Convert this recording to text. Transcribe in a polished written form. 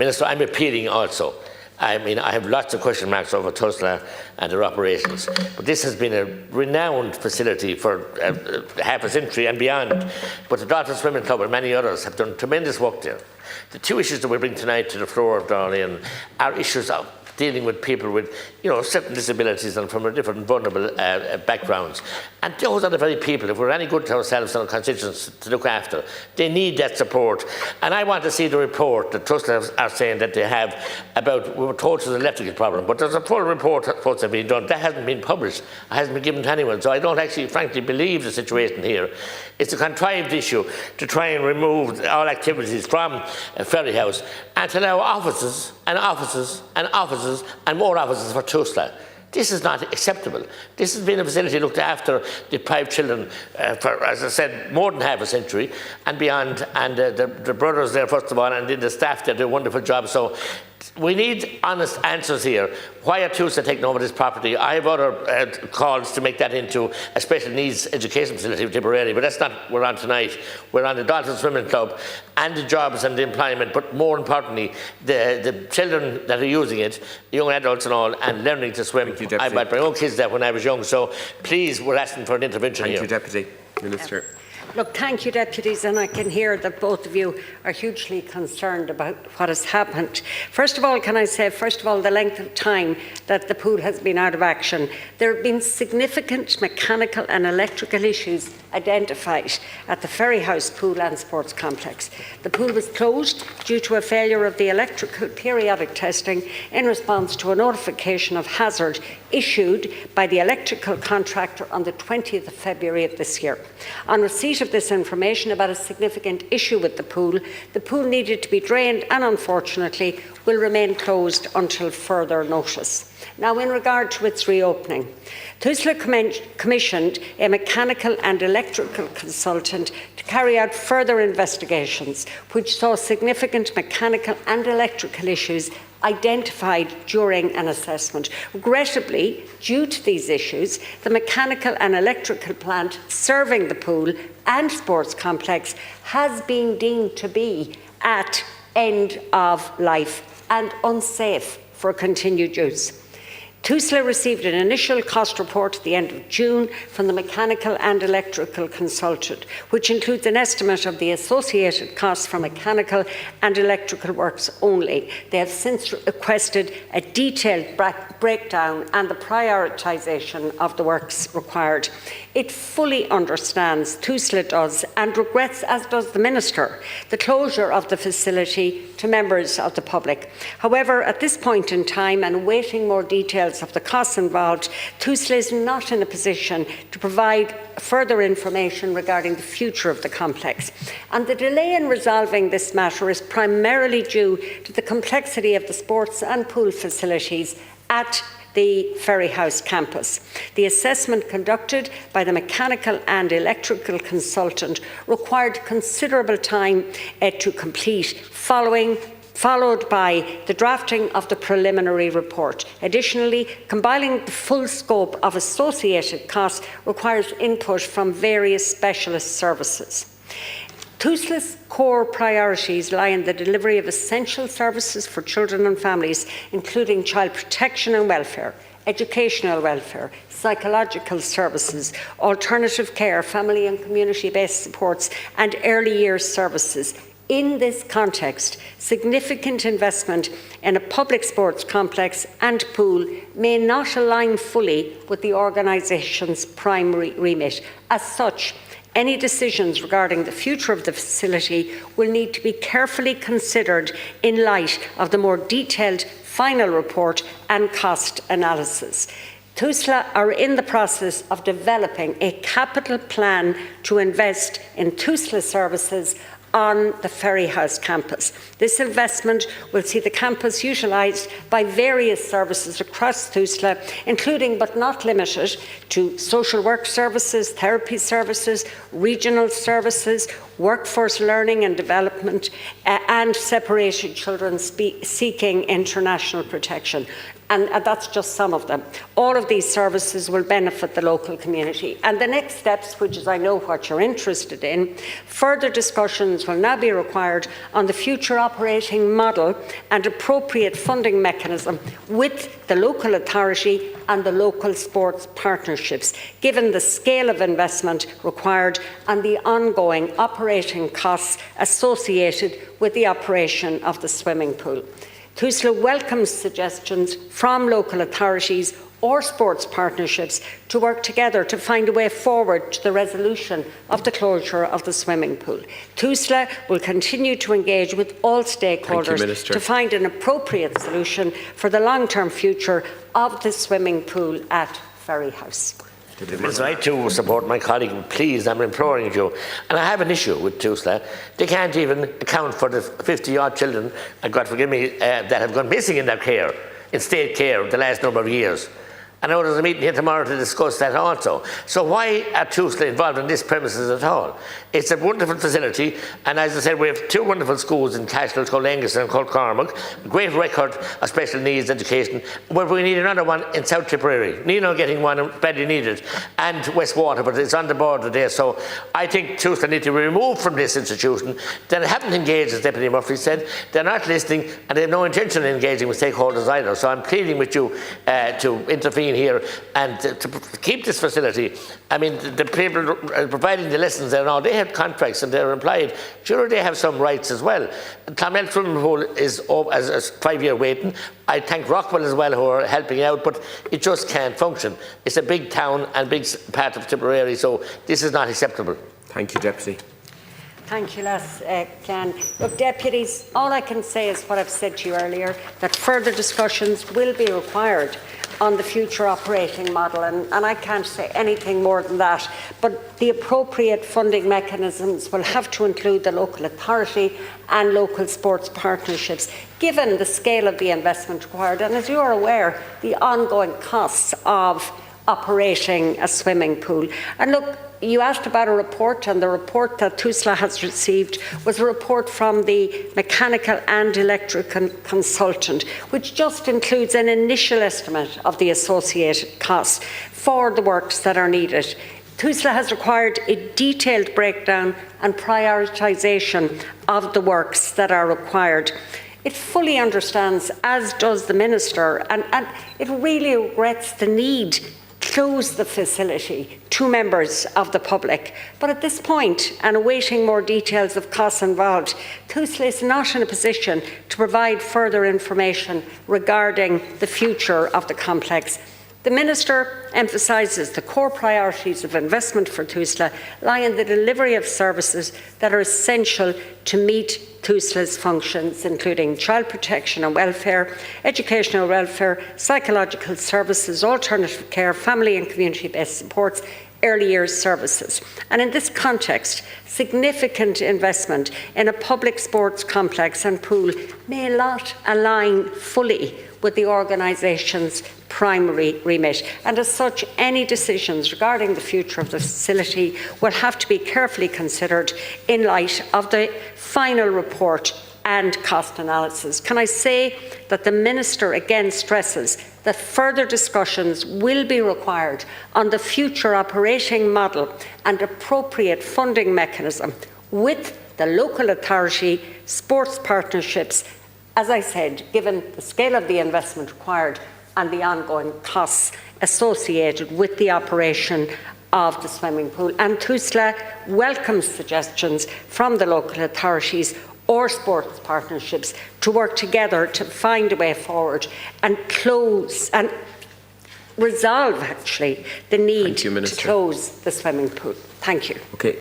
Minister, I'm appealing also. I mean, I have lots of question marks over Tusla and their operations, but this has been a renowned facility for half a century and beyond. But the Dalton Swimming Club and many others have done tremendous work there. The two issues that we bring tonight to the floor of Darlene are issues of dealing with people with, certain disabilities and from different vulnerable backgrounds. And those are the very people, if we're any good to ourselves and our constituents to look after, they need that support. And I want to see the report that Tusla are saying that they have about, we were told there's an electrical problem, but there's a full report that's supposed to be done. That hasn't been published. It hasn't been given to anyone. So I don't actually, frankly, believe the situation here. It's a contrived issue to try and remove all activities from Ferryhouse and to allow offices and offices and offices and more offices for Tusla. This is not acceptable. This has been a facility looked after deprived children for, as I said, more than half a century and beyond. And the brothers there, first of all, and then the staff there do a wonderful job. So we need honest answers here. Why are Tusla taking over this property? I have other calls to make that into a special needs education facility for Tipperary, but that's not what we're on tonight. We're on the Dalton Swimming Club and the jobs and the employment, but more importantly, the children that are using it, young adults and all, and learning to swim. Thank you, Deputy. I brought my own kids there when I was young, so please, we're asking for an intervention here. Thank you, Deputy. Minister. Look, thank you, deputies, and I can hear that both of you are hugely concerned about what has happened. First of all, can I say, the length of time that the pool has been out of action. There have been significant mechanical and electrical issues identified at the Ferryhouse Pool and Sports Complex. The pool was closed due to a failure of the electrical periodic testing in response to a notification of hazard issued by the electrical contractor on the 20th of February of this year. On receipt of this information about a significant issue with the pool needed to be drained and unfortunately will remain closed until further notice. Now, in regard to its reopening, Tusla commissioned a mechanical and electrical consultant to carry out further investigations, which saw significant mechanical and electrical issues identified during an assessment. Regrettably, due to these issues, the mechanical and electrical plant serving the pool and sports complex has been deemed to be at end of life and unsafe for continued use. Tusla received an initial cost report at the end of June from the mechanical and electrical consultant, which includes an estimate of the associated costs for mechanical and electrical works only. They have since requested a detailed breakdown and the prioritisation of the works required. It fully understands, Tusla does, and regrets, as does the Minister, the closure of the facility to members of the public. However, at this point in time, and awaiting more details of the costs involved, Tusla is not in a position to provide further information regarding the future of the complex. And the delay in resolving this matter is primarily due to the complexity of the sports and pool facilities at the Ferryhouse campus. The assessment conducted by the mechanical and electrical consultant required considerable time to complete, followed by the drafting of the preliminary report. Additionally, compiling the full scope of associated costs requires input from various specialist services. Tusla's core priorities lie in the delivery of essential services for children and families, including child protection and welfare, educational welfare, psychological services, alternative care, family and community-based supports, and early years services. In this context, significant investment in a public sports complex and pool may not align fully with the organisation's primary remit. As such, any decisions regarding the future of the facility will need to be carefully considered in light of the more detailed final report and cost analysis. Tusla are in the process of developing a capital plan to invest in Tusla services on the Ferryhouse campus. This investment will see the campus utilised by various services across Tusla, including but not limited to social work services, therapy services, regional services, workforce learning and development, and separated children seeking international protection. And that's just some of them. All of these services will benefit the local community. And the next steps, which is I know what you're interested in, further discussions discussions will now be required on the future operating model and appropriate funding mechanism with the local authority and the local sports partnerships, given the scale of investment required and the ongoing operating costs associated with the operation of the swimming pool. TUSLA welcomes suggestions from local authorities or sports partnerships to work together to find a way forward to the resolution of the closure of the swimming pool. TUSLA will continue to engage with all stakeholders to find an appropriate solution for the long-term future of the swimming pool at Ferryhouse. It's right to support my colleague, please, I'm imploring you. And I have an issue with TUSLA. They can't even account for the 50-odd children, and God forgive me, that have gone missing in their care, in state care, the last number of years. I know there's a meeting here tomorrow to discuss that also. So why are TUSLA involved in this premises at all? It's a wonderful facility, and as I said, we have two wonderful schools in Cashel called Engerson and called Cormac, a great record of special needs education, where we need another one in South Tipperary. Nino getting one badly needed, and Westwater, but it's on the border there. So I think TUSLA need to be removed from this institution. They haven't engaged, as Deputy Murphy said. They're not listening, and they have no intention of engaging with stakeholders either. So I'm pleading with you to intervene here and to keep this facility. I mean, the people providing the lessons there now, they have contracts and they're employed. Sure, they have some rights as well. Clonmel swimming pool is as a 5-year waiting. I thank Rockwell as well who are helping out, but it just can't function. It's a big town and big part of Tipperary, so this is not acceptable. Thank you, Deputy. Thank you, Les Clan. Look, deputies, all I can say is what I've said to you earlier, that further discussions will be required on the future operating model, and I can't say anything more than that. But the appropriate funding mechanisms will have to include the local authority and local sports partnerships, given the scale of the investment required, and as you are aware, the ongoing costs of operating a swimming pool. And look, you asked about a report, and the report that TUSLA has received was a report from the mechanical and electrical consultant, which just includes an initial estimate of the associated costs for the works that are needed. TUSLA has required a detailed breakdown and prioritisation of the works that are required. It fully understands, as does the Minister, and it really regrets the need to close the facility to members of the public. But at this point, and awaiting more details of costs involved, TUSLA is not in a position to provide further information regarding the future of the complex. The Minister emphasises the core priorities of investment for TUSLA lie in the delivery of services that are essential to meet TUSLA's functions, including child protection and welfare, educational welfare, psychological services, alternative care, family and community-based supports, early years services. And in this context, significant investment in a public sports complex and pool may not align fully with the organisation's primary remit, and as such, any decisions regarding the future of the facility will have to be carefully considered in light of the final report and cost analysis. Can I say that the Minister again stresses that further discussions will be required on the future operating model and appropriate funding mechanism with the local authority, sports partnerships, as I said, given the scale of the investment required and the ongoing costs associated with the operation of the swimming pool. And TUSLA welcomes suggestions from the local authorities or sports partnerships to work together to find a way forward and close and resolve, actually, the need to close the swimming pool. Thank you. Okay,